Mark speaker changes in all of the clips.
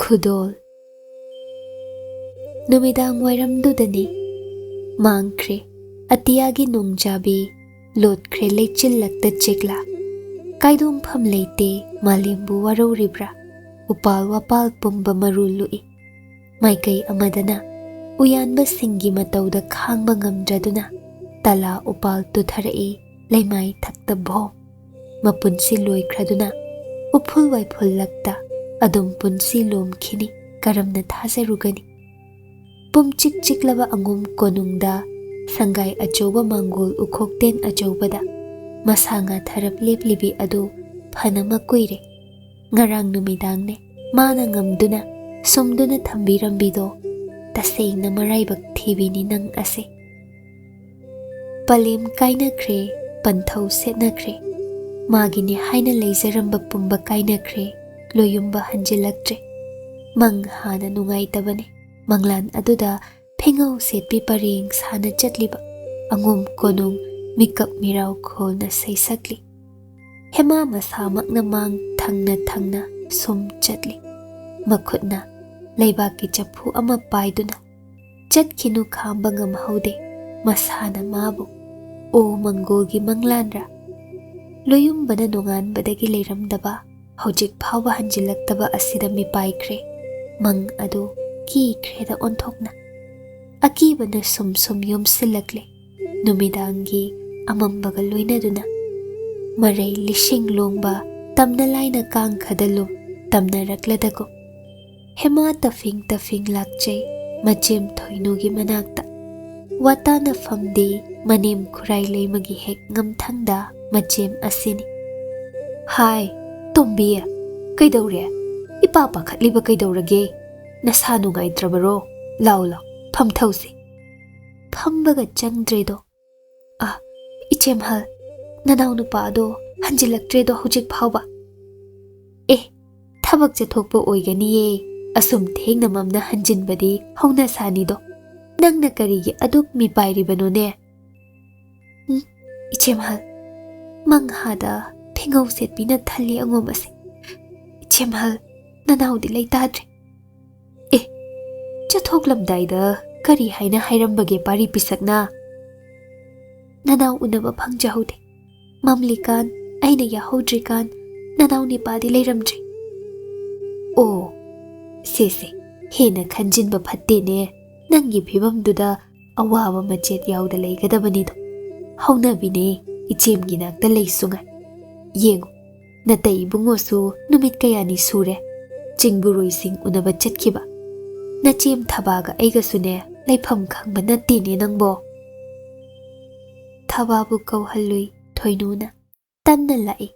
Speaker 1: Khudol Numidang wairamdudani Mangkre Atiyagi nungjabi Lotkre lechillakta chikla Kaidum pham leite malimbu waroribra Upal wapal pumba marului Maikai amadana Uyanba singi matauda khangba ngamdraduna Tala upal tutharai Laimai thakta bho Mapunsi loikraduna Upul waipul lakta Adum punsi lom khini karamna thazarugani Pum chik chiklaba angum konungda Sangai achoba mangol ukhokten achobada Masanga tharap leplibi adu phanama kuire Ngarang numidangne mana ngamduna Sumduna thambirambido Tasengna maraibak thibini nang ase Palim kaina kre Panthau setna kre Magini haina leizaramba pumba kaina kre Loyumba hanjilaktre Mang hana nungai tabane Manglan aduda Phengau setpi paring sana chatliba Angum konung mikap mirau kholna saisakli Hema masamak na mang thangna sum chatli Makhutna Laibaki chaphu ama paiduna Chatkinu khamba ngam haude Masana mabu O mangogi manglanra Loyumbana nungan badagi leiramdaba Hojik phawa hanjilaktaba asida mi paikre Mang adu ki kreda onthokna Akibana sum yomsilakle Numidangi amambaga loinaduna Maray lishing longba Tamna laina kang khadalum Tamna rakladago Hema tafing lakjay Majim thoinugi manakta Watana famdi Manim kuray laymagi hek ngamthangda Majim asini Hai Tombiya, kaidaure? Ipapa khatliba kaidaurage? Nasanu ngaidrabaro? Lau, pham thausi. Phambaga changdredo. Ichemhal, nanau nupado hanjilakdredo hujik phauba. Thabak chathokpa oiganiye. Asum thengna mamna hanjinbadi hauna sanido. Nangna karigi aduk mi pairibanone. Ichemhal, manghada Phengau setpina thali angom ase Ichemhal nanaudi leitadre Chathoklamdaida kari haina hairambage pari pisakna Nanau unaba phangjahode Mamlikan aina yahodrikan Nanau nipadi leiramdre Sese hena khanjinba phattene Nangi phibamduda awaba machet yauda leigadabanido Haunabine Ichemgi nakta leisungai Yengo, natai bungo su numit kayani sure, chingburoi sing unaba chatkiba. Nachim thabaga aiga sune, laifam khangba natine nangbo. Thababu kauhalui, thoinuna, tanna lai,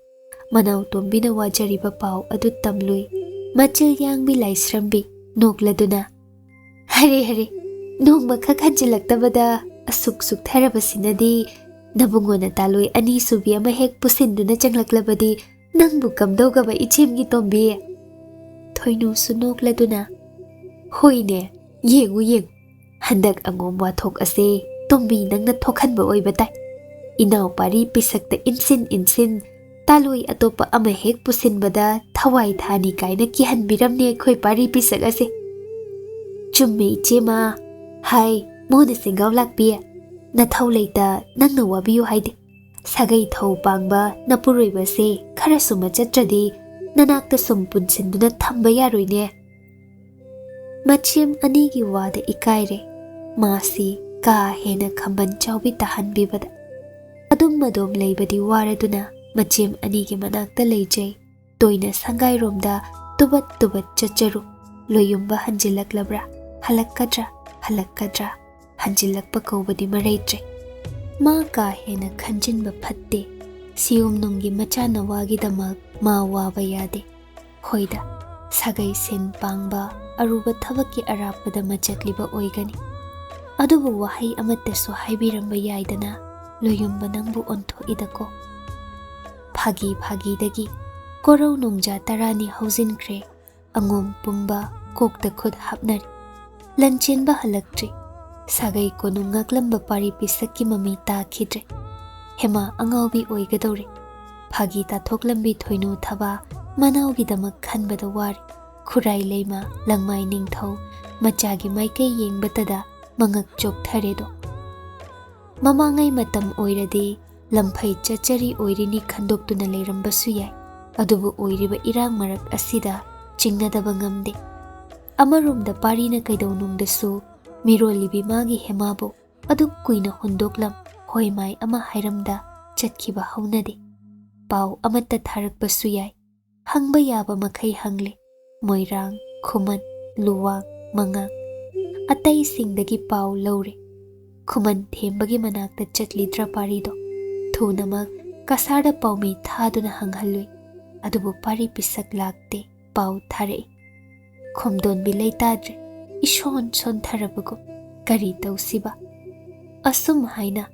Speaker 1: manau tombina wajariba pau adu tamlui, machil yangbi laisrambi, nokladuna. Hare, nongba khakhanjilaktabada, asuk tharabasinadi, Nabungona taloi ani subi ama hek pusinduna changlaklabadi nangbu kamdogaba ichemgi tombi Thoinu sunokladuna Hoine yengu Handak angom wathok ase tombi nangna thokhanba oibatai Inau pari pisakta insin taloi atopa ama hek pusinbada thawai thani kaina kihanbiramne khoi pari pisak ase Chumme ichema Hai mona singaw lakpiya Nathau leita nangna wabiyu haide Sagai thau pangba napuroiba se khara suma chatradi nanakta sum punsinduna thamba yaroine Machim anigi wada ikaire Masi ka hena khamban chawbi tahanbibada Adum madom leibadi waraduna Machim anigi manakta leijay Toina sangai romda tubat chacharu Loyumba hanjilaklabra Halakkadra Hanjilakpa kaubadi maraitre Ma ka hena khanjinba phatte Siyum nungi macha nawagi damak ma waba yade Hoida sagai sen pangba aruba thabaki arapada machatliba oigani Adubu wahai amattasu haibiramba yaidana Loyumba nangbu ontho idako Phagi dagi Korau nungja tarani hauzinkre Angom pumba kokta khud hapnari Lanchenba halaktre Sagai konung ngaklamba pari pisakki mami takhidre. Hema angaubi oigadore. Phagi tathoklambi thoinu thaba manaugidamak khanbada wari. Khurai leima langmai ningthau machagi maikai yengbatada mangak chokthare Mamangai matam oiradi lamphai chachari oirini khandoktuna leirambasu yai. Adubu oiriba irang marak asida chingnadaba ngamde. Amaromda parina kaidonungdasu mirolibi magi hemabo aduk kuina hundoklam hoimai ama hairamda chatkiba haunade. Pau amatta tharakbasu yai. Hangba yaba makai hangle. Moirang, Khuman, Luwang, Mangang. Atay singdagi pau laure. Khuman thembagi manakta chatlidra parido. Thunamag kasada paumi thaduna hanghalui. Adubu pari pisak lakte pau thare. Khomdon bilay tadre. Ishon son tharabago. Kari tausiba. Asum haina.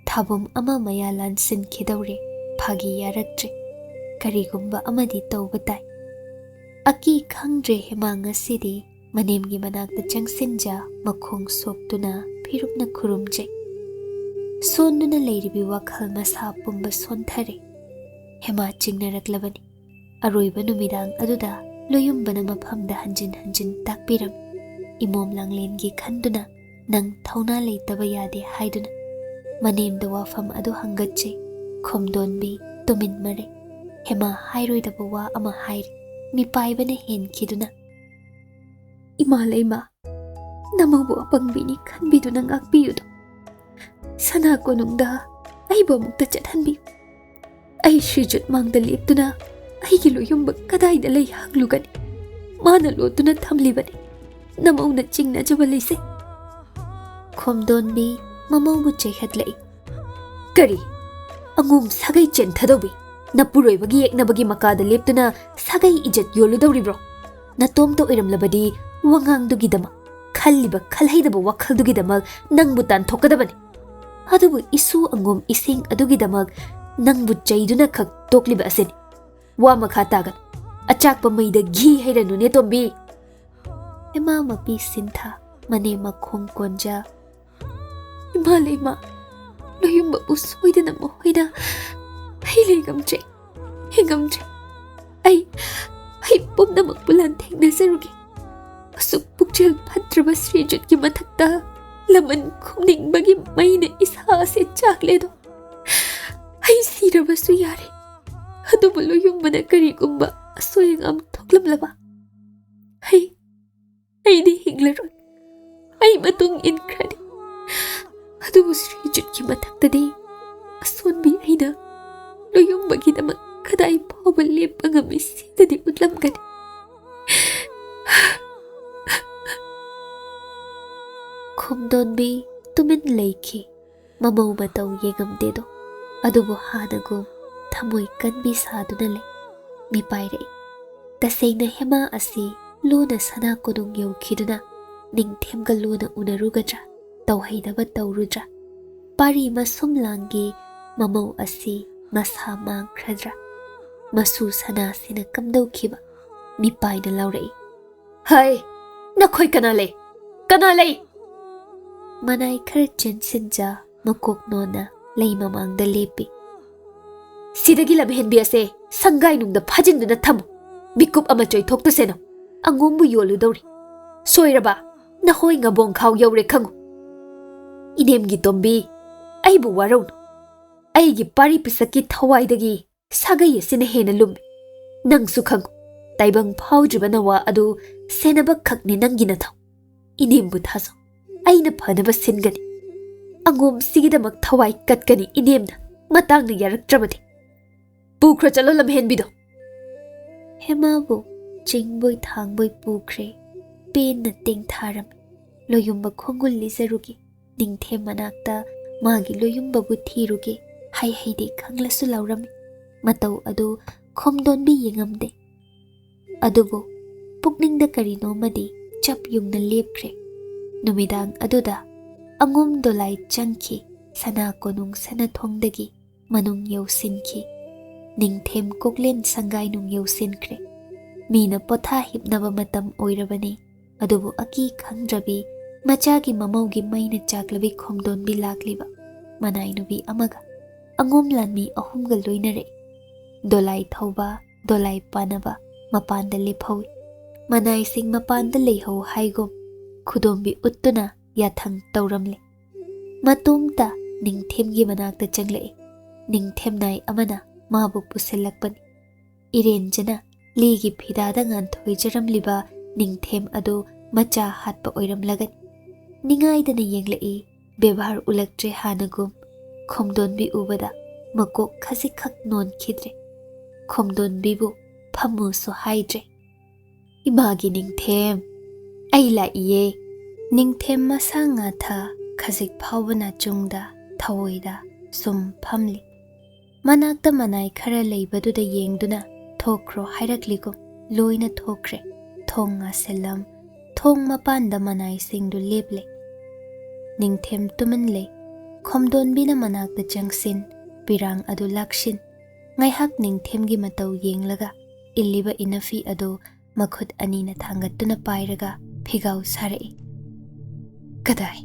Speaker 1: Thabum ama maya lansin kidaure. Phagi yaraktre. Karigumba amadi taubatay. Aki khangdre hemanga sidi. Manemgi manakta changsinja makhong soktuna phirupna khurumjai. Sonduna leiribi WakhaL masa pumba sonthare. Hema chingnaraklabani. Aroiba numidang aduda loyumbana maphamda hanjin takpiram. Imom langlengi khanduna nang thauna leitaba yade haiduna. Manemda wafam adu hangatche. Khomdonbi tumin mare. Hema hairoidaba wa ama hairi. Mipaibana henkiduna. Imalay namabu apangbini khanbiduna ngakpiyudo. Sana konungda aiba mukta chathanbi. Ai shrijut mangda leptuna aigi loyumba kadaida lay haglugani. Mana lotuna thamlibani. Namauna chingna jabalise. Khomdonbi mamaubu chaihatlai. Kari angum sagai chenthadawbi. Napuroibagi yeknabagi makada leptuna sagai ijat yoludawribro. Natomta oiramlabadi wangangdugidama khalliba khalhaidaba wakhaldugidamak nangbu tanthokadabani. Adubu isu angum ising adugidamak nangbu chaiduna khak tokliba asini. Wa makha tagan achakpa maida ghi hairanune tombi. Ema mapi sintha mane makhong konja. Imalay loyumba usoidana mohoida. Hailay gamtre. Hingamtre. Ay pumnamak bulan thengnasarugi. Asuk pukchel phatraba srijut ki mathakta laman khumningbagi maina isa ase chakledo. Ay sirabasu yare. Adubu loyumbana karigumba asoyangam thoklamlaba. Ay di hinglaroi. Ay matung inkrani. Adubu srijut ki mathaktadi asonbi aina loyumbagi damak kadai pawba lepangami sidadi utlamgani. Khomdonbi tumin leiki mamau matau yengamdedo. Adubu hanagum thamoi kanbi saduna le. Mipairei. Tasengna hema asi lona sana konung yaukhiduna ningthemga lona unarugadra. Tauhaidaba taurudra. Pari masum langi mamau asi masa mangkhradra. Masu sana sina kamdaukiba. Mipaina laurei. Hai! Nakhoi kanale! Kanale! Manay khara chensinja makok nona lay mamangda lepi. Sidagi lamhenbi ase sangai nungda phajinduna thamu. Mikup ama choithoktu seno. Angombu yoludawri. Soiraba nahoi ngabong khaw yawre khangu. Inemgi tombi aibu warauno. Aigi pari pisaki thawaidagi sagai asina hena lumbi. Nangsu khangu. Taibang phawdribana wa adu senaba khakni nangina thaw. Inembu thaso. Aina phanaba singani. Angom sigidamak thawai katkani inemna matangna yaraktrabadi. Pukhra chalo lamhenbido. Hemabu chingboy thangboy pukre. Penna ting tharam. Loyumba khongul lizarugi. Ningthe manakta magi loyumbabu thirugi. Hai haide khanglasu laurami. Matau adu khomdonbi yengamde. Adubo pukningda karino madi chap yungna lepkre. Numidang aduda angum dolai changki sana konung sana thongdagi manung yausinki. Ningthem koklen sangai nung yausinkre. Mina potha hipnaba matam oirabani. Adubo aki khangdrabi ꯃꯆꯥꯒꯤ ꯃꯃꯧꯒꯤ ꯃꯩꯅ ꯆꯥꯛꯂꯕꯤ ꯈꯣꯝꯗꯣꯟꯕꯤ ꯂꯥꯛꯂꯤꯕ ꯃꯅꯥꯏ ꯅꯨꯕꯤ ꯑꯃꯒ ꯑꯉꯣꯝ ꯂꯥꯟꯃꯤ ꯑꯍꯨꯝꯒ ꯂꯣꯏꯅꯔꯛꯏ꯫ ꯗꯣꯂꯥꯏ ꯊꯧꯕ ꯗꯣꯂꯥꯏ ꯄꯥꯅꯕ ꯃꯄꯥꯟꯗ ꯂꯦꯞꯍꯧꯏ꯫ ꯃꯅꯥꯏꯁꯤꯡ ꯃꯄꯥꯟꯗ ꯂꯩꯍꯧ ꯍꯥꯏꯒꯨꯝ ꯈꯨꯗꯣꯝꯕꯤ ꯎꯠꯇꯨꯅ ꯌꯥꯊꯪ ꯇꯧꯔꯝꯂꯤ꯫ ꯃꯇꯣꯝꯇ ꯅꯤꯡꯊꯦꯝꯒꯤ ꯃꯅꯥꯛꯇ ꯆꯪꯂꯛꯏ꯫ ꯅꯤꯡꯊꯦꯝꯅꯥꯏ ꯑꯃꯅ ꯃꯥꯕꯨ ꯄꯨꯁꯤꯜꯂꯛꯄꯅꯤ꯫ ꯏꯔꯦꯟꯖꯅ ꯂꯤꯒꯤ ꯐꯤꯗꯥꯗ ꯉꯥꯟꯊꯣꯏꯖꯔꯝꯂꯤꯕ ꯅꯤꯡꯊꯦꯝ ꯑꯗꯨ ꯃꯆꯥ ꯍꯥꯠꯄ ꯑꯣꯏꯔꯝꯂꯒꯅꯤ꯫ ꯅꯤꯡꯉꯥꯏꯗꯅ ꯌꯦꯡꯂꯛꯏ, ꯕꯦꯕꯥꯔ ꯎꯠꯂꯛꯇ꯭ꯔꯦ ꯍꯥꯟꯅꯒꯨꯝ ꯈꯣꯝꯗꯣꯟꯕꯤ ꯎꯕꯗ ꯃꯀꯣꯛ ꯈꯖꯤꯛꯈꯛ ꯅꯣꯟꯈꯤꯗ꯭ꯔꯦ꯫ ꯈꯣꯝꯗꯣꯟꯕꯤꯕꯨ ꯐꯝꯃꯨꯁꯨ ꯍꯥꯏꯗ꯭ꯔꯦ꯫ "ꯏꯃꯥꯒꯤ ꯅꯤꯡꯊꯦꯝ, ꯑꯩ ꯂꯥꯛꯏꯌꯦ"꯫ ꯅꯤꯡꯊꯦꯝ ꯃꯁꯥ ꯉꯥꯊ ꯈꯖꯤꯛ ꯐꯥꯎꯕ ꯅꯥꯆꯨꯡꯗ ꯊꯑꯣꯏꯗ ꯁꯨꯝ ꯐꯝꯂꯤ꯫ ꯃꯅꯥꯛꯇ ꯃꯅꯥꯏ ꯈꯔ ꯂꯩꯕꯗꯨꯗ ꯌꯦꯡꯗꯨꯅ ꯊꯣꯛꯈ꯭ꯔꯣ ꯍꯥꯏꯔꯛꯂꯤꯒꯨꯝ ꯂꯣꯏꯅ ꯊꯣꯛꯈ꯭ꯔꯦ꯫ ꯊꯣꯡ ꯉꯥꯁꯤꯜꯂꯝ ꯊꯣꯡ ꯃꯄꯥꯟꯗ ꯃꯅꯥꯏꯁꯤꯡꯗꯨ ꯂꯦꯞꯂꯦ꯫ ꯅꯤꯡꯊꯦꯝ ꯇꯨꯃꯤꯟ ꯂꯩ꯫ ꯈꯣꯝꯗꯣꯟꯕꯤꯅ ꯃꯅꯥꯛꯇ ꯆꯪꯁꯤꯟ, ꯄꯤꯔꯥꯡ ꯑꯗꯨ ꯂꯥꯛꯁꯤꯟ, ꯉꯥꯏꯍꯥꯛ ꯅꯤꯡꯊꯦꯝꯒꯤ ꯃꯇꯧ ꯌꯦꯡꯂꯒ ꯏꯜꯂꯤꯕ ꯏꯅꯐꯤ ꯑꯗꯨ ꯃꯈꯨꯠ ꯑꯅꯤꯅ ꯊꯥꯡꯒꯠꯇꯨꯅ ꯄꯥꯏꯔꯒ ꯐꯤꯒꯥꯎ ꯁꯥꯔꯛꯏ꯫ "ꯀꯗꯥꯏ?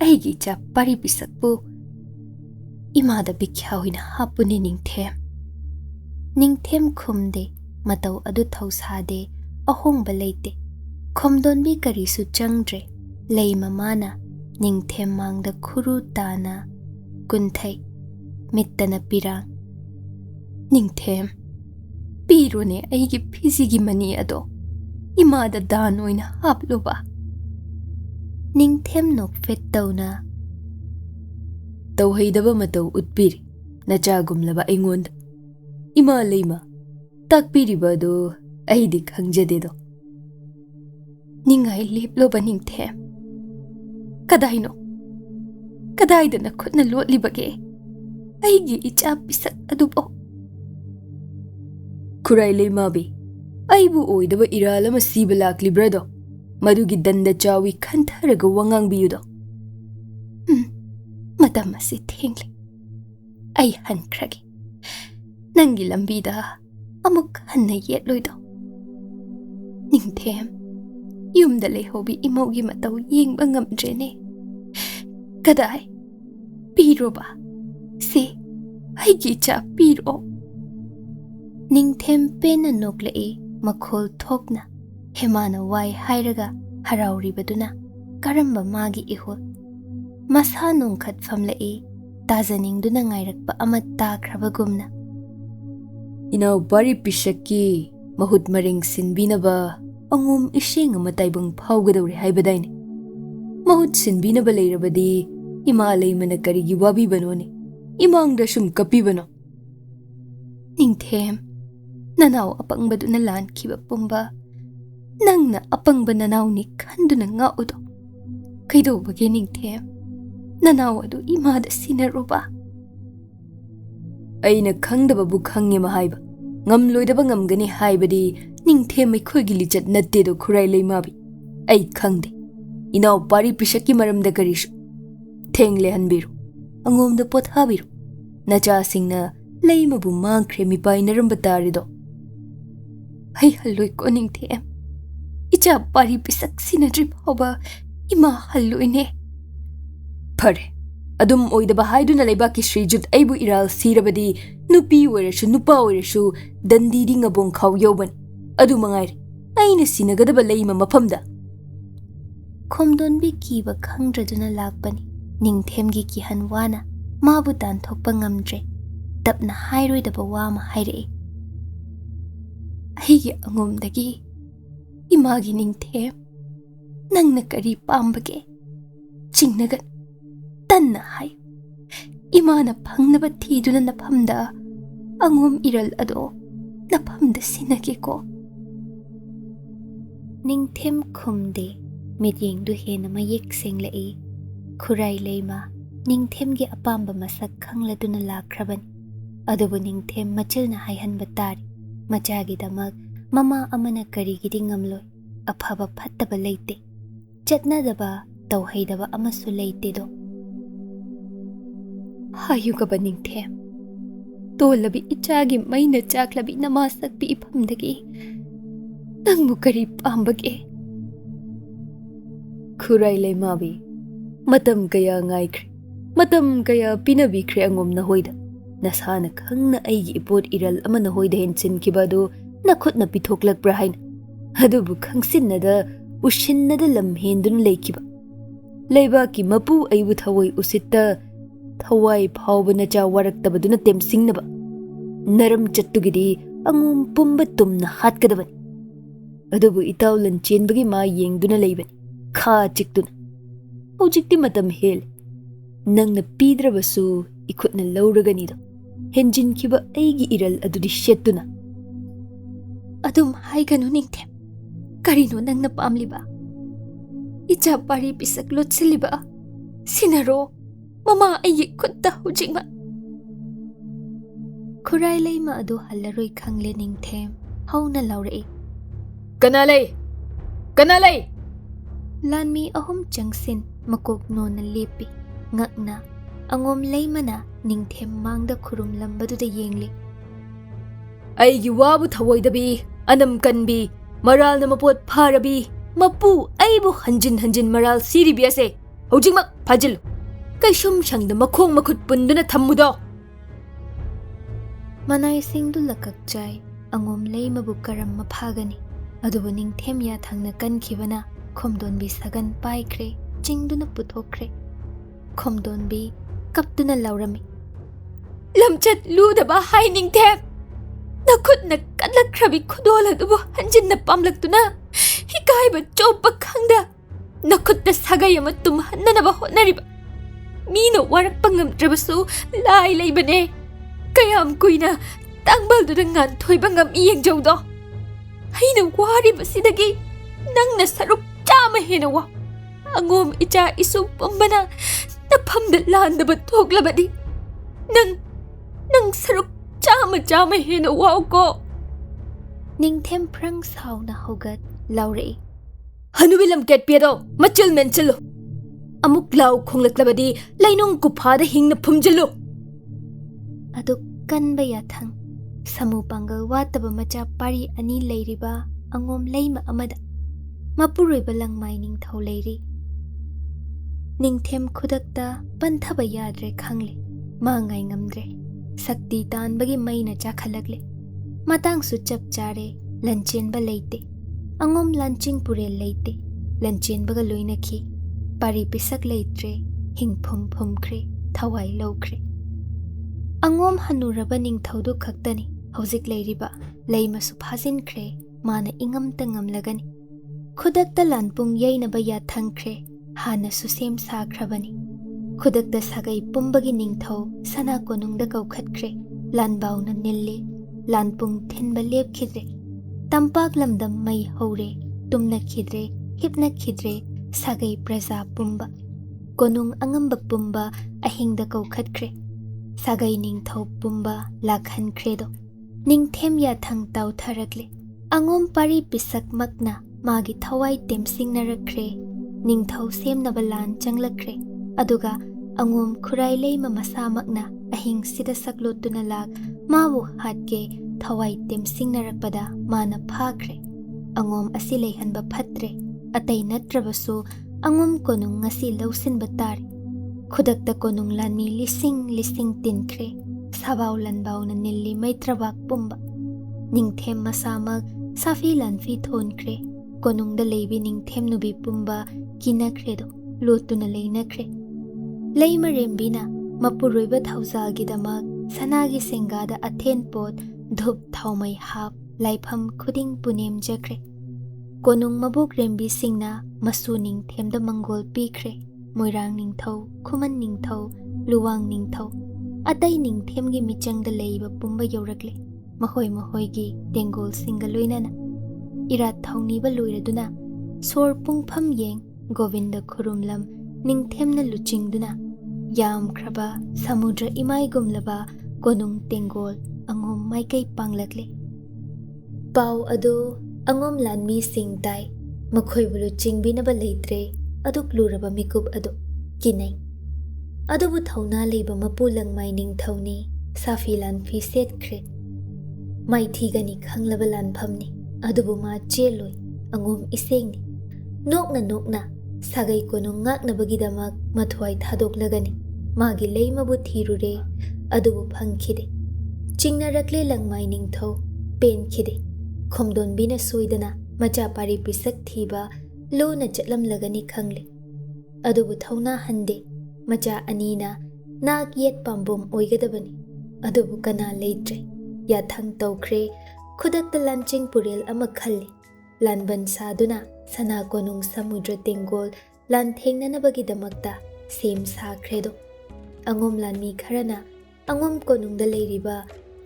Speaker 1: ꯑꯩꯒꯤ ꯏꯆꯥ ꯄꯥꯔꯤ ꯄꯤꯁꯛꯄꯨ ꯏꯃꯥꯗ ꯕꯤꯈ꯭ꯌꯥ ꯑꯣꯏꯅ ꯍꯥꯞꯄꯨꯅꯦ ꯅꯤꯡꯊꯦꯝ"꯫ ꯅꯤꯡꯊꯦꯝ ꯈꯨꯝꯗꯦ, ꯃꯇꯧ ꯑꯗꯨ ꯊꯧꯁꯥꯗꯦ, ꯑꯍꯣꯡꯕ ꯂꯩꯇꯦ꯫ ꯈꯣꯝꯗꯣꯟꯕꯤ ꯀꯔꯤꯁꯨ ꯆꯪꯗ꯭ꯔꯦ꯫ ꯂꯩ ꯃꯃꯥꯅ ꯅꯤꯡꯊꯦꯝ ꯃꯥꯡꯗ ꯈꯨꯔꯨ ꯇꯥꯅ ꯀꯨꯟꯊꯩ, ꯃꯤꯠꯇꯅ ꯄꯤꯔꯥꯡ꯫ "ꯅꯤꯡꯊꯦꯝ, ꯄꯤꯔꯣꯅꯦ ꯑꯩꯒꯤ ꯐꯤꯖꯤꯒꯤ ꯃꯅꯤ ꯑꯗꯣ, ꯏꯃꯥꯗ ꯗꯥꯟ ꯑꯣꯏꯅ ꯍꯥꯞꯂꯨꯕ"꯫ ꯅꯤꯡꯊꯦꯝ ꯅꯣꯛꯐꯦꯠ ꯇꯧꯅ
Speaker 2: "ꯇꯧꯍꯩꯗꯕ ꯃꯇꯧ ꯎꯠꯄꯤꯔꯤ ꯅꯆꯥꯒꯨꯝꯂꯕ ꯑꯩꯉꯣꯟꯗ꯫ ꯏꯃꯥ ꯂꯩꯃ, ꯇꯥꯛꯄꯤꯔꯤꯕ ꯑꯗꯨ ꯑꯩꯗꯤ ꯈꯪꯖꯗꯦꯗꯣ"꯫
Speaker 1: "ꯅꯤꯡꯉꯥꯏ ꯂꯦꯞꯂꯣꯕ ꯅꯤꯡꯊꯦꯝ꯫ ꯀꯗꯥꯏꯅꯣ? ꯀꯗꯥꯏꯗ ꯅꯈꯨꯠꯅ ꯂꯣꯠꯂꯤꯕꯒꯦ ꯑꯩꯒꯤ ꯏꯆꯥ ꯄꯤꯁꯛ ꯑꯗꯨꯕꯨ"꯫
Speaker 2: "ꯈꯨꯔꯥꯏ ꯂꯩꯃꯥꯕꯤ, ꯑꯩꯕꯨ ꯑꯣꯏꯗꯕ ꯏꯔꯥꯜ ꯑꯃ ꯁꯤꯕ ꯂꯥꯛꯂꯤꯕ꯭ꯔꯥꯗꯣ, ꯃꯗꯨꯒꯤ ꯗꯟꯗ ꯆꯥꯎꯏ ꯈꯟꯊꯔꯒ ꯋꯥ ꯉꯥꯡꯕꯤꯌꯨꯗꯣ"꯫
Speaker 1: "ꯃꯇꯝ ꯑꯁꯤ ꯊꯦꯡꯂꯤ, ꯑꯩ ꯍꯟꯈ꯭ꯔꯒꯦ꯫ ꯅꯪꯒꯤ ꯂꯝꯕꯤꯗ ꯑꯃꯨꯛ ꯍꯟꯅ ꯌꯦꯠꯂꯣꯏꯗꯣ"꯫ "ꯅꯤꯡꯊꯦꯝ, ꯌꯨꯝꯗ ꯂꯩꯍꯧꯕꯤ ꯏꯃꯧꯒꯤ ꯃꯇꯧ ꯌꯦꯡꯕ ꯉꯝꯗ꯭ꯔꯦꯅꯦ꯫ ꯀꯗꯥꯏ? ꯄꯤꯔꯣꯕ, ꯁꯤ ꯑꯩꯒꯤ ꯏꯆꯥ ꯄꯤꯔꯣ"꯫ ꯅꯤꯡꯊꯦꯝ ꯄꯦꯟꯅ ꯅꯣꯛꯂꯛꯏ, ꯃꯈꯣꯜ ꯊꯣꯛꯅ꯫ ꯍꯦꯃꯥꯅ ꯋꯥꯏ ꯍꯥꯏꯔꯒ ꯍꯔꯥꯎꯔꯤꯕꯗꯨꯅ ꯀꯔꯝꯕ ꯃꯥꯒꯤ ꯏꯍꯨꯜ? ꯃꯁꯥ ꯅꯣꯡꯈꯠ ꯐꯝꯂꯛꯏ, ꯇꯥꯖꯅꯤꯡꯗꯨꯅ ꯉꯥꯏꯔꯛꯄ ꯑꯃ ꯇꯥꯈ꯭ꯔꯕꯒꯨꯝꯅ꯫
Speaker 2: "ꯏꯅꯥꯎ ꯄꯥꯔꯤ ꯄꯤꯁꯛꯀꯤ ꯃꯍꯨꯠ ꯃꯔꯤꯡ ꯁꯤꯟꯕꯤꯅꯕ ꯑꯉꯣꯝ ꯏꯁꯦꯡ ꯑꯃ ꯇꯥꯏꯕꯪ ꯐꯥꯎꯒꯗꯧꯔꯦ ꯍꯥꯏꯕꯗꯥꯏꯅꯦ? ꯃꯍꯨꯠ ꯁꯤꯟꯕꯤꯅꯕ ꯂꯩꯔꯕꯗꯤ ꯏꯃꯥ ꯂꯩꯃꯅ ꯀꯔꯤꯒꯤ ꯋꯥꯕꯤꯕꯅꯣꯅꯦ, ꯏꯃꯥꯡꯗ ꯁꯨꯝ ꯀꯞꯄꯤꯕꯅꯣ"꯫
Speaker 1: "ꯅꯤꯡꯊꯦꯝ, ꯅꯅꯥꯎ ꯑꯄꯪꯕꯗꯨꯅ ꯂꯥꯟꯈꯤꯕ ꯄꯨꯝꯕ ꯅꯪꯅ ꯑꯄꯪꯕ ꯅꯅꯥꯎꯅꯤ ꯈꯟꯗꯨꯅ ꯉꯥꯛꯎꯗꯣ꯫ ꯀꯩꯗꯧꯕꯒꯦ ꯅꯤꯡꯊꯦꯝ? ꯅꯅꯥꯎ ꯑꯗꯨ ꯏꯃꯥꯗ ꯁꯤꯟꯅꯔꯨꯕ"꯫
Speaker 2: "ꯑꯩꯅ ꯈꯪꯗꯕꯕꯨ ꯈꯪꯉꯦ ꯍꯥꯏꯕ, ꯉꯝꯂꯣꯏꯗꯕ ꯉꯝꯒꯅꯤ ꯍꯥꯏꯕꯗꯤ ꯅꯤꯡꯊꯦꯝ ꯑꯩꯈꯣꯏꯒꯤ ꯂꯤꯆꯠ ꯅꯠꯇꯦꯗꯣ ꯈꯨꯔꯥꯏ ꯂꯩꯃꯥꯕꯤ꯫ ꯑꯩ ꯈꯪꯗꯦ ꯏꯅꯥꯎ ꯄꯥꯔꯤ ꯄꯤꯁꯛꯀꯤ ꯃꯔꯝꯗ ꯀꯔꯤꯁꯨ꯫ ꯊꯦꯡꯂꯦꯍꯟꯕꯤꯔꯣ, ꯑꯉꯣꯝꯗ ꯄꯣꯊꯥꯕꯤꯔꯣ꯫ ꯅꯆꯥꯁꯤꯡꯅ ꯂꯩꯃꯕꯨ ꯃꯥꯡꯈ꯭ꯔꯦ ꯃꯤꯄꯥꯏꯅꯔꯝꯕ ꯇꯥꯔꯦꯗꯣ"꯫
Speaker 1: "ꯑꯩ ꯍꯜꯂꯣꯏꯀꯣ ꯅꯤꯡꯊꯦꯝ, ꯏꯆꯥ ꯄꯥꯔꯤ ꯄꯤꯁꯛ ꯁꯤꯟꯅꯗ꯭ꯔꯤ ꯐꯥꯎꯕ ꯏꯃꯥ ꯍꯜꯂꯣꯏꯅꯦ"꯫
Speaker 2: "ꯐꯔꯦ, ꯑꯗꯨꯝ ꯑꯣꯏꯗꯕ ꯍꯥꯏꯗꯨꯅ ꯂꯩꯕꯥꯛꯀꯤ ꯁ꯭ꯔꯤꯖꯨꯠ ꯑꯩꯕꯨ ꯏꯔꯥꯜ ꯁꯤꯔꯕꯗꯤ ꯅꯨꯄꯤ ꯑꯣꯏꯔꯁꯨ ꯅꯨꯄꯥ ꯑꯣꯏꯔꯁꯨ ꯗꯟꯗꯤꯗꯤ ꯉꯕꯣꯡ ꯈꯥꯎ ꯌꯧꯕꯅꯤ꯫ ꯑꯗꯨ ꯃꯉꯥꯏꯔꯦ ꯑꯩꯅ ꯁꯤꯟꯅꯒꯗꯕ ꯂꯩꯃ ꯃꯐꯝꯗ"꯫
Speaker 1: ꯈꯣꯝꯗꯣꯟꯕꯤ ꯀꯤꯕ ꯈꯪꯗ꯭ꯔꯗꯨꯅ ꯂꯥꯛꯄꯅꯤ꯫ ꯅꯤꯡꯊꯦꯝꯒꯤ ꯀꯤꯍꯟ ꯋꯥꯅ ꯃꯥꯕꯨ ꯇꯥꯟꯊꯣꯛꯄ ꯉꯝꯗ꯭ꯔꯦ꯫ ꯇꯞꯅ ꯍꯥꯏꯔꯣꯏꯗꯕ ꯋꯥ ꯑꯃ ꯍꯥꯏꯔꯛꯏ꯫ "ꯑꯩꯒꯤ ꯑꯉꯣꯝꯗꯒꯤ ꯏꯃꯥꯒꯤ ꯅꯤꯡꯊꯦꯝ, ꯅꯪꯅ ꯀꯔꯤ ꯄꯥꯝꯕꯒꯦ? ꯆꯤꯡꯅꯒꯅꯨ, ꯇꯟꯅ ꯍꯥꯏꯌꯨ꯫ ꯏꯃꯥꯅ ꯐꯪꯅꯕ ꯊꯤꯗꯨꯅ ꯅꯐꯝꯗ ꯑꯉꯣꯝ ꯏꯔꯜ ꯑꯗꯣ ꯅꯐꯝꯗ ꯁꯤꯟꯅꯒꯦꯀꯣ"꯫ ꯅꯤꯡꯊꯦꯝ ꯈꯨꯝꯗꯦ꯫ ꯃꯤꯠꯌꯦꯡꯗꯨ ꯍꯦꯟꯅ ꯃꯌꯦꯛ ꯁꯦꯡꯂꯛꯏ꯫ ꯈꯨꯔꯥꯏ ꯂꯩꯃ ꯅꯤꯡꯊꯦꯝꯒꯤ ꯑꯄꯥꯝꯕ ꯃꯁꯛ ꯈꯪꯂꯗꯨꯅ ꯂꯥꯛꯈ꯭ꯔꯕꯅꯤ꯫ ꯑꯗꯨꯕꯨ ꯅꯤꯡꯊꯦꯝ ꯃꯆꯤꯜꯅ ꯍꯥꯏꯍꯟꯕ ꯇꯥꯔꯤ꯫ ꯃꯆꯥꯒꯤꯗꯃꯛ ꯃꯃꯥ ꯑꯃꯅ ꯀꯔꯤꯒꯤꯗꯤ ꯉꯝꯂꯣꯏ? ꯑꯐꯕ ꯐꯠꯇꯕ ꯂꯩꯇꯦ, ꯆꯠꯅꯗꯕ ꯇꯧꯍꯩꯗꯕ ꯑꯃꯁꯨ ꯂꯩꯇꯦꯗꯣ꯫ "ꯍꯥꯏꯌꯨꯒꯕ ꯅꯤꯡꯊꯦꯝ, ꯇꯣꯜꯂꯕꯤ ꯏꯆꯥꯒꯤ ꯃꯩꯅ ꯆꯥꯛꯂꯕꯤ ꯅꯃꯥ ꯁꯛꯄꯤ ꯏꯐꯝꯗꯒꯤ ꯅꯪꯕꯨ ꯀꯔꯤ ꯄꯥꯝꯕꯒꯦ"꯫
Speaker 2: Khurai Leimabi, Matam Kaya Ngaikri, Matam Kaya Pinabi Kri Angom Nahoida, Nasana Kangna Aigi Ipot Iral Amanahoida Hensin Kibado, Nakut na Pitoklak Brahin, Hadubu Kangsin Nada, Ushin Nada Lam Hendun Lakiba. Laibaki Mapu Ayu Tawai Usita, Tawai Paubanaja Warak Tabaduna Tem Singnaba, Naram Chatugidi, Angum Pumbatum na Hatkadaban. Adubu itaw Lanchenbagi ma yengduna leiban, Kha chikduna. Hojikti matam hel, Nang na pidrabasu ikut na lauraganido, Henjin kiba aigi iral adudi shetuna.
Speaker 1: Adum haiganu ningthem, Karino nang napamliba. Ija pari pisak lotsiliba, Sinaro, Mama ayi kutta hojikma. Khurai leima adu halaroi khangle ningthem, Hauna laurai.
Speaker 2: Kanalay! Kanalay!
Speaker 1: Lanmi ahum changsin makok no na lepi, Ngakna, angom leimana ningthem mangda khurum lambadu da yengli.
Speaker 2: Aigi wabu Thawoidabi, Anam Kanbi, Maral na mapot Parabi, Mapu Aibu Hanjin Maral Siribiase, Hojikmak Pajil, Kaishum Shang the Makong Makut Punduna Tamudo.
Speaker 1: Manay sing du lakak jay, angom leima bukaram mapagani. Adubu ningthem ya thangna kankibana, Khomdonbi sagan paikre, Jingduna puthokre. Khomdonbi kapduna laurami.
Speaker 2: Lamchat ludaba hai ningthem! Nakut na kadlakrabi kudola dubu hanjin na pamlaktuna, Hikaiba chopa khangda, Nakut na sagayama tumhanna na ba hotnariba. Mino warak pangam trabasu, Lai laibane, Kayam kuina, Tangbal du ngan thoy bangam iyeng jawdo. Haina wari basidagi, Nang na saruk chama hinawa. Angom ija isu pambana, Napamda landa ba toglabadi. Nang saruk chama hinawa ko.
Speaker 1: Ningthem prang saw na hogat, Laurai.
Speaker 2: Hanubilam ket piado, Machil menchalo. Amuk lau khonglaklabadi, Lainong kupada hing na pumjalo.
Speaker 1: Adu kan bayathang. Samu panggal wataba macha pari ani leiriba angom leima amada mapuroi balang mining thau leiri ningthem khudakta panthaba yadre khangle mangai ngamdre sakti tan bagi maina cha khalagle matang su chap chare Lanchenba leite angom lanching pure leite Lanchenba ga loina khi pari pisak leitre hing phum khre thawai lokre angom hanuraba ningthaudu khaktani Hojik leiriba, leima su phazin kre, Mana ingam tangam lagani. Khudakta lanpung yainaba ya thangkre, Hana su sem sakrabani. Khudakta sagai pumbagi ningthau, Sana konungda kaukhatkre, Lanbao na nille, Lanpung thinba lep khidre. Tampak lamdam mai haure, Tumna khidre, Hipna khidre, Sagai praza pumba. Konung angamba pumba, Ahingda kaukhatkre. Sagai ningthau pumba, Lakhan kredo. Ningthem ya thang tau tharakle. Angom pari pisak makna, Magi thawai temsing narakre. Ningthau sem nabalan changlakre. Aduga, Angom khurai leima masa makna, Ahing sida saklotuna lag, Mawu hatke, Thawai temsing narakpada, Mana phakre. Angom asilayhan ba phatre, Atay natrabaso, Angom konung ngasi lausin batari. Khudakta konung lanmi lising tinkre. Sabaw lanbaw na nili may trabak pumba. Ningthem masamag, Safi lanfi thonkre, Konung dalaybi ningthem nubi pumba, Kinakredo, Luto na lay nakre. Lay marembi na, Mapuroy ba thawzagi damag, Sanagi sengada athen pot, Dhup thaw may hap, Laipam kuding punem jakre. Konung mabuk rembi singna, Masu ningthem da manggol pikre, Moirang ningthaw, Kuman ningthaw, Luwang ningthaw. Atay ningthem gi michang da leiba pumba yaurakle, Mahoy gi dengol singa loinana. Irat thawni ba loiraduna, Sor pungpham yeng, Govinda khurumlam, Ningthem na luchingduna. Yam kraba, Samudra imay gumlaba, Konung tengol, Angom may kay panglakle. Pau ado, Angom lanmi singtay, Makhoy buluching binabalaytre, Aduk luraba mikub ado, Kinay. Adubu thawna leiba mapulang mining thawni, Safi lanfi set kre. Mai thigani khanglaba lanphamni, Adubu ma cheloi, Angom isengni. Nok na, sagai konong ngaknabagidamak mathuai thadoklagani magi leimabu thirure adubu phangkhide chingnarakle langmai ningthau penkhide khomdonbina soidana macha pari pisak thiba lona chatlamlagani khangle adubu thauna hande macha anina nak yet pambom oigadabani adubu kana leitre yathang tawkhre khudakta lanching purel ama khalli lanban saduna sana konung samudra tengol lan thengnanabagidamakta sem sakhredo angom lanmi kharana angom konungda leiriba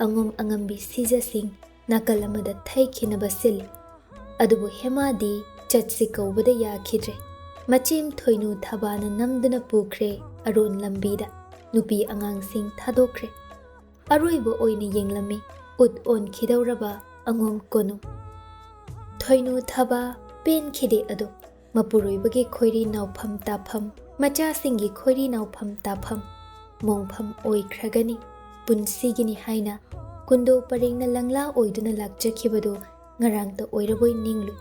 Speaker 1: angom angambi sijasing nakalamada thaikhinaba sil adubu hemadi chatsi kaubada yakhidre machim thoinu thabana namduna pukre aron lambida nupi angangsing thadokre aroibo oina yenglami ut on khidauraba angom konung thoinu thaba pen khide ado mapuroibagi khoiri nawpham tapham macha singi khoiri nawpham tapham mongpham oikragani punsigini haina kundo paringna langla oiduna lakjakhibado ngarangta oiraboi ninglu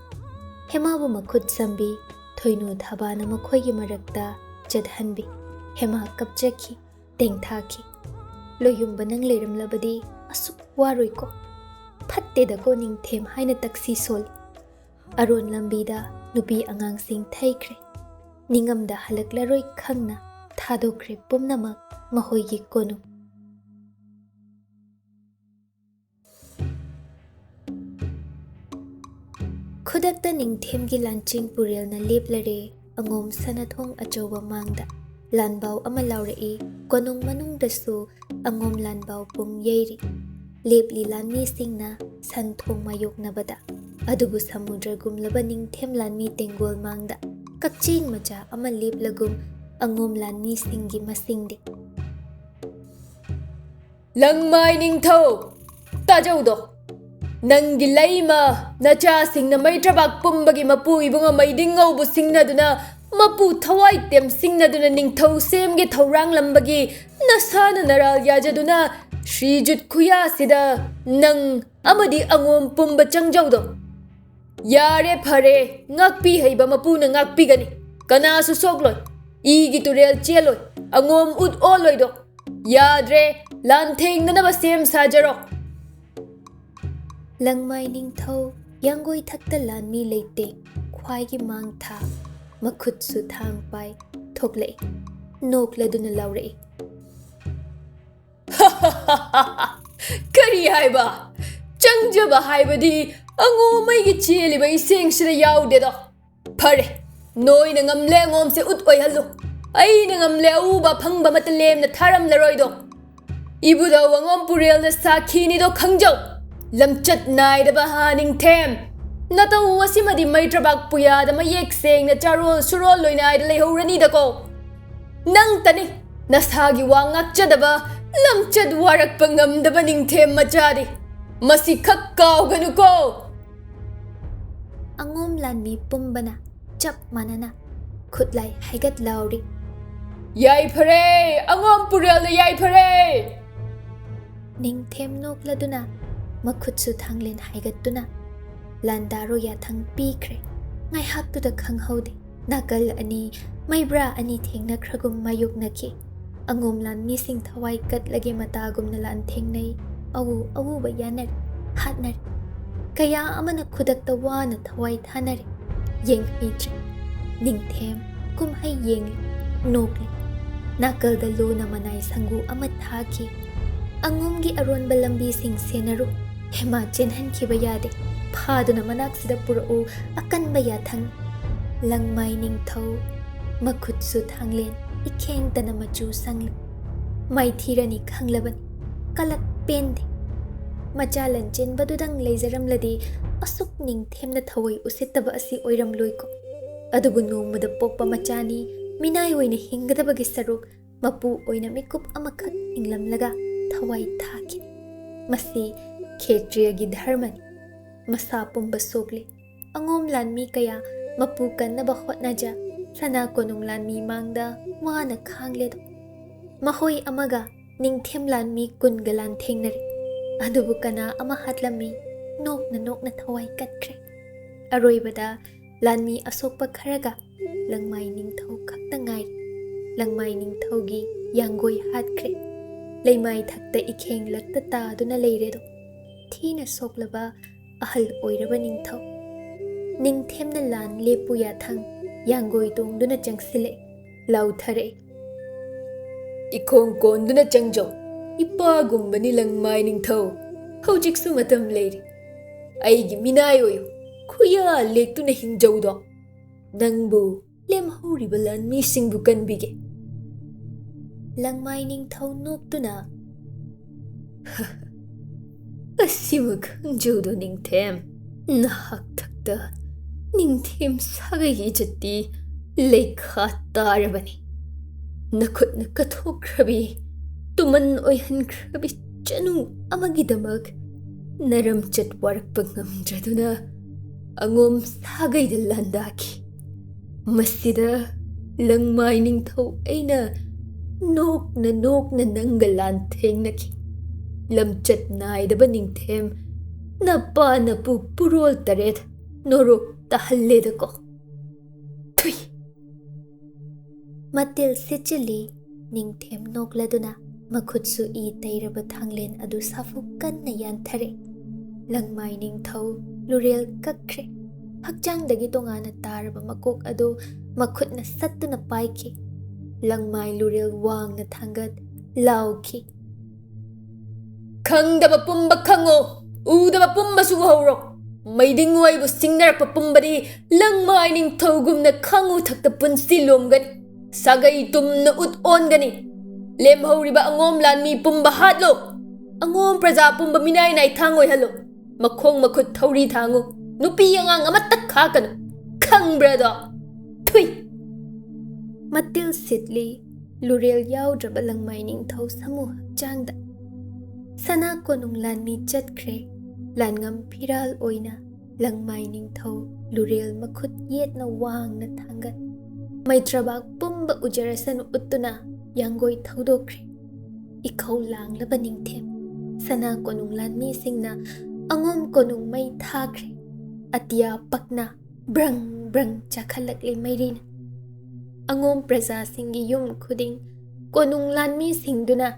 Speaker 1: hemabu makhut sambi thoinu thabana makhoigi marakta chadhanbi hema kapjakhi tengthakhi loyumba nang leramlabadi asuk waroiko phatte ko ningthem haina taksi sol aron lambida nupi angangsing thaikre ningamda halaklaroi khangna thadokre pumnamak mahoigi konu khudakta ningthemgi lanching purelna leplare angom sanathong achoba mangda lanbau ama laurei konung manungdasu angom lanbau pum yeiri lepli lanmi singna santhong mayoknabada adubu samudra gumlaba ningthem lanmi tengol mangda kakching macha ama leplagum angom lanmi singi masingde
Speaker 2: langmai ningthau tajaudo nangi leima nacha singna maitrabak pumbagi mapu ibunga maidingau bu singnaduna mapu thawai tem singnaduna ningthau semge thorang lambagi nasana naral yajaduna shrijut khuya sida nang amadi angom pumba changjaudo yare phare ngakpi heiba mapu na ngakpi gani kana su sokloi igi turel cheloi angom ut oloi do yadre lantheng nanaba sem sajaro
Speaker 1: langmai ningthau yangoi thakta lanmi leite khwaigi mang tha makhut su thang pai thoklei nokladuna laurei
Speaker 2: kari haiba changjaba haibadi ango mai gi cheli bai seng sida yaude do phare noi na ngamle ngom se ut oi halu ai na ngamle u ba phangba matlem na tharam laroi do ibuda wangom purel na sakhini do khangjau lamchat nai da ba haning them nata wasimadi maitrabak puya da mayek seng na charol surol loinai da lehorani da ko nang tani nasagi wangak chadaba lamchat warak pangam da baning them machadi masi khak kaw ganu ko
Speaker 1: angom lanmi pumbana chap manana khutlai haigat lauri
Speaker 2: yai phare angom purel na yai phare
Speaker 1: ningthem nokladuna makhutsu thanglen haigatuna landaro ya thang pikre ngai haktu da khanghaude nakal ani maibra ani thengna khragum mayuk nakhi angom lan mi sing thawai kat lage mata gumna lan thengnai awu ba yanar hatnar kaya amana khudakta wana thawai thanare yeng hitre ningthem kum hai yeng nokle nakal da lona manai sangu ama thaki angomgi aron balambi sing senaru hema chenhan khiba yade phaduna manak sida purau akan ba ya thang langmai ningthau makhut su thanglen ikheng tana machu sangli mai thirani khanglaban kalak pende macha Lanchenba dudang leizaram ladi asuk ningthemna thawai usittaba asi oiram loiko adubu nongmada pokpa machani minai oina hingadabagi saruk mapu oina mikup amakhak inglamlaga thawai thaki masi khetriyagi dharmani masa pumba sokle angom lanmi kaya mapu kannaba hotnaja sana konung lanmi mangda wana khangle do mahoi amaga ningthem lanmi kungalan thengnare adubu kana ama hatlami nokna thawai katkre aroibada lanmi asokpa kharaga langmai ningthau khakta ngai langmai ningthaugi yanggoi hatkre leimai thakta ikheng lakta ta duna leire do thina soklaba ahal oiraba ningthau ningthemna lan lepu ya thang yanggoi tong duna changsile lauthare
Speaker 2: ikhong kon duna changjo ipa gumbani langmai ningthau hojik su matam leiri aigi minai oyo khuya lektuna hingjaudo nangbu lemhoriba lan mi singbu kanbige
Speaker 1: langmai ningthau noktuna
Speaker 2: asima khangjaudo ningthem nahak thakta ningthem sagai jatti lekha tarabani nakhutna kathokrabi tuman oihankrabi chanu amagidamak naram chatwarakpa ngamdraduna angom sagaida landaki masida langmai ningthau aina nokna nanga lan thengnaki lamchat naidaba ningthem napa napu purol taret norok tahalledako thui
Speaker 1: matil sechili ningthem nokladuna makhutsu I tairaba thanglen adu safu kanna yanthare langmai ningthau lurel kakre hakchangdagi tongana taraba makok adu makhutna sattuna paiki langmai lurel wangna thangat lauki
Speaker 2: khangdaba pumba khango udaba pumba su hawro maiding waibu singnarakpa pumbadi langmai ningthaugumna khangu thakta punsi lomgani sagai tumna ut ongani lemhoriba angom lan mi pumba hatlo angom praja pumba minai nai thangoi halo makhong makhut thauri thangu nupi angang amatak khakanu khangbra do thui
Speaker 1: matil sitli lurel yaudraba langmai ningthau samu hakchangda sana konung lan mi chatkre langam phiral oina langmai ningthau lurel makhut yetna wangna thangat maitrabak pumba ujarasan uttuna yanggoi thaudokre ikhau langlaba ningthem sana konung lan mi singna angom konung mai thakre atia pakna brang brang chakhalakle mairina angom praja singi yum khuding konung lan mi singduna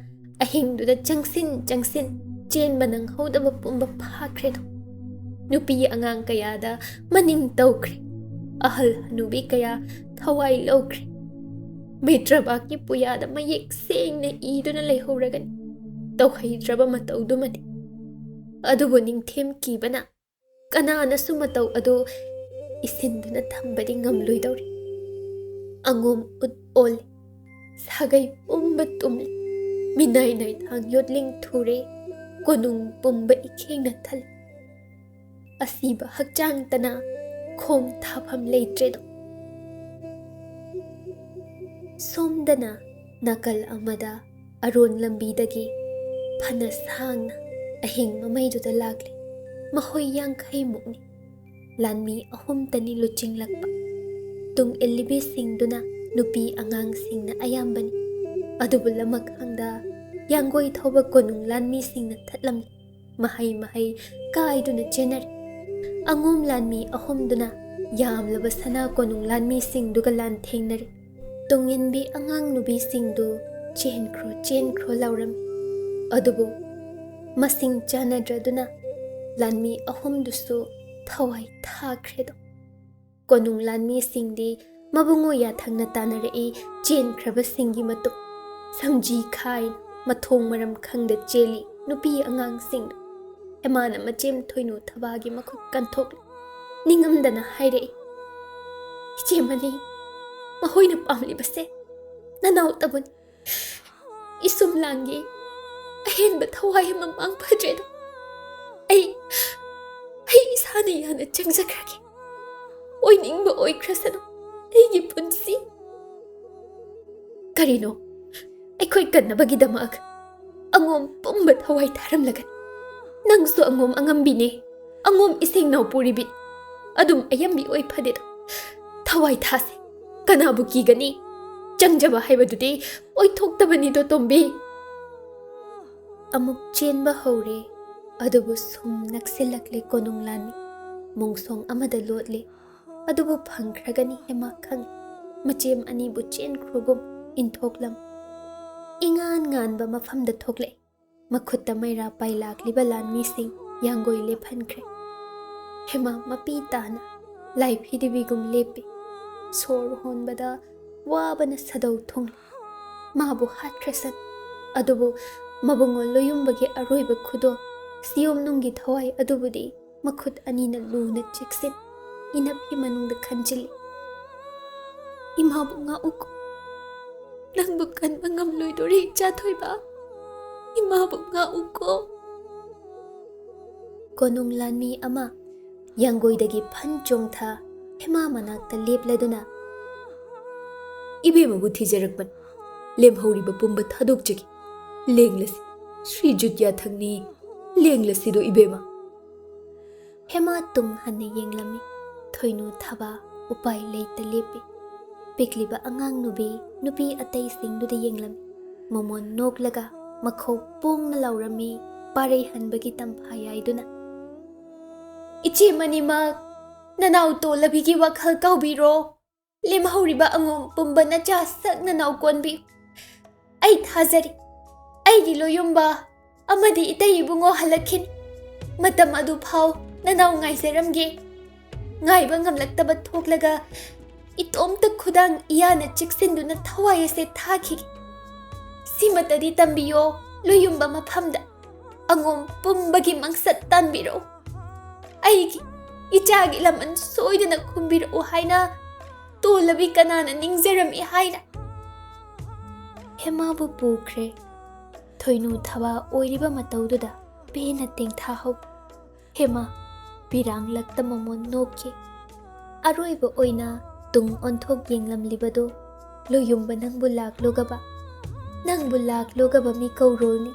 Speaker 1: ahingduda changsin chen manang hodaba pumba phakre do nupi angang kayada maning tawkre ahal hanubi kaya thawai lokre mitrabaki puyada mayek sengna iduna leihoragani tawhaidraba matawdumani adubu ningthem kibana kanana su mataw adu isinduna thambadi ngamloidawri angom ut ol sagai pumba tumle minai nai thang yotling thure konung pumba ikhengna thal asiba hakchang tana khom thapam leitredo somdana nakal amada aron lambidagi phana sangna ahing mamaiduda lagle mahoi yangkhai mukni lanmi ahum tani luchinglakpa tung elibi singduna nupi angang singna ayambani adubu lamak hangda yanggoi thoba konung lanmi singna thatlam mahai kaiduna chenar angom lanmi ahumduna yamlaba sana konung lanmi singduga lan thengnari tungyenbi angang nubi singdu chen khro lauram adubu masing chanadraduna lanmi ahumdusu thawai thakredo konung lanmi singdi mabungo ya thangna tanare chen khraba singi matu samji khai mathong maram khangda cheli nupi angang sing emana machem thoinu thabagi makhuk kanthok ningamdana haire ichemani mahoina pamli base nanau tabun isum langi ahen ba thawai mamang phajredo ai isana yana changjakragi oiningba oikrasano aigi punsi karino aikhoi kannabagidamag angom pumba thawai tharamlagani nangsu angom angambine angom iseng naw puribi adum ayambi oi phadedo thawai thase kanabu kigani changjaba haibadudi oi thoktabani do tombi amuk chenba hore adubu sum naksilakle konung lani mungsong amada lotle adubu phangkragani hema khang machem ani bu chen krugum in thoklam ingan ngan ba mafam da thokle makhut ta maira pailak libalan mi sing yanggoi le phankre hema mapi tana lai phidibi gum lepi sor hon bada wa bana sadau thong ma bu hat kresan adubu mabungol loyum bagi aroi ba khudo siom nungi thawai adubudi makhut ani na lu na chiksin ina phi manung da khanjili ima bu nga uk nang bu kan bangam loi dori cha thoi ba ima bu nga uko konung lanmi ama yanggoi dagi phan chong tha hema manak ta lepladuna
Speaker 2: ibe ma bu thijarakban lem hori ba pumba thadok jagi lenglasi Sri Jutya thangni lenglasi do ibe ma
Speaker 1: hema tum hanne yenglami thoinu thaba upai leita lepi pikliba angang nubi atai singdu de yenglam momon noklaga makho pung na laurami pare hanbagi tamphayai duna ichi manima nanau to labi gi wakhal kaubiro lemhauriba angom pumba na cha sak nanau konbi ai thajari ai gi loyumba amadi itai bungo halakhin matam adu phau nanau ngai seramge ngai ba ngamlaktaba thoklaga itomta khudang iyana chiksinduna thawai ase thakhi simatadi tambiyo loyumba maphamda angom pumbagi mangsat tanbiro aigi ichagi laman soidana khumbiro haina tolabi kanana ningjarami haira hema bu pukre thoinu thaba oiriba mataududa pena tengtha hau hema pirang lakta momon nokki aroiba oina tung onthok yenglam libado loyumba nang bulak logaba mi kaurolni